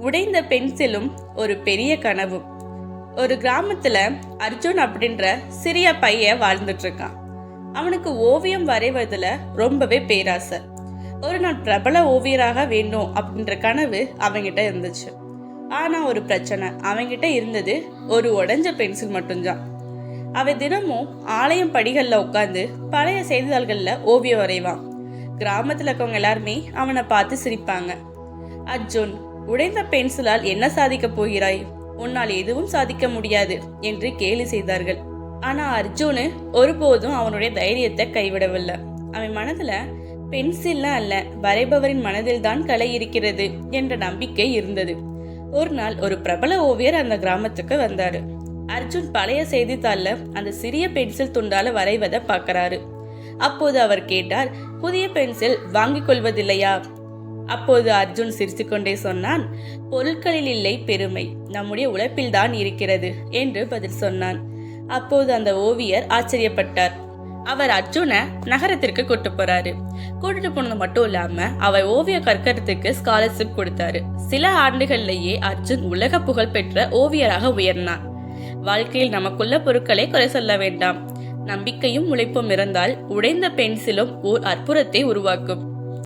உடைந்த பென்சிலும் ஒரு பெரிய கனவும். ஒரு கிராமத்துல அர்ஜுன் அப்படின்ற சிறிய பையன் வாழ்ந்துட்டு இருக்கான். அவனுக்கு ஓவியம் வரைவதுல ரொம்பவே பேராசை. ஒரு நாள் பிரபல ஓவியராக வேண்டும் அப்படின்ற கனவு அவங்கிட்ட இருந்துச்சு. ஆனா ஒரு பிரச்சனை, அவங்கிட்ட இருந்தது ஒரு உடைஞ்ச பென்சில் மட்டும்தான். அவன் தினமும் ஆலயம் படிகள்ல உட்காந்து பழைய செய்தித்தாள்கள்ல ஓவியம் வரைவான். கிராமத்துல இருக்கவங்க எல்லாருமே அவனை பார்த்து சிரிப்பாங்க. அர்ஜுன், உடைந்த பென்சிலால் என்ன சாதிக்க போகிறாய்? உன்னால் எதுவும் சாதிக்க முடியாது என்று கேலி செய்தார்கள். ஆனா அர்ஜுனு ஒருபோதும் அவனுடைய தைரியத்தை கைவிடவில்லை. அவன் மனதுல பென்சில்லாம் அல்ல, வரைபவரின் மனதில் தான் கலை இருக்கிறது என்ற நம்பிக்கை இருந்தது. ஒரு நாள் ஒரு பிரபல ஓவியர் அந்த கிராமத்துக்கு வந்தாரு. அர்ஜுன் பழைய செய்தித்தாள்ல அந்த சிறிய பென்சில் துண்டால வரைவதை பார்க்கறாரு. அப்போது அவர் கேட்டார், புதிய பென்சில் வாங்கிக் கொள்வதில்லையா? அப்போது அர்ஜுன் சிரித்துக்கொண்டே சொன்னான், பொருட்களில் இல்லை பெருமை, நம்முடைய உழைப்பில் தான் இருக்கிறது என்று பதில் சொன்னான். அப்போது அந்த ஓவியர் ஆச்சரியப்பட்டார். அவர் அர்ஜுனை நகரத்திற்கு கூட்டு போறாரு. கூட்டிட்டு போனது மட்டும் இல்லாம அவர் ஓவியம் கற்கிறதுக்கு ஸ்காலர்ஷிப் கொடுத்தாரு. சில ஆண்டுகள்லேயே அர்ஜுன் உலக புகழ் பெற்ற ஓவியராக உயர்னான். வாழ்க்கையில் நமக்குள்ள பொருட்களை குறை சொல்ல வேண்டாம். நம்பிக்கையும் உழைப்பும் இருந்தால் உடைந்த பென்சிலும் ஓர் அற்புதத்தை உருவாக்கும்.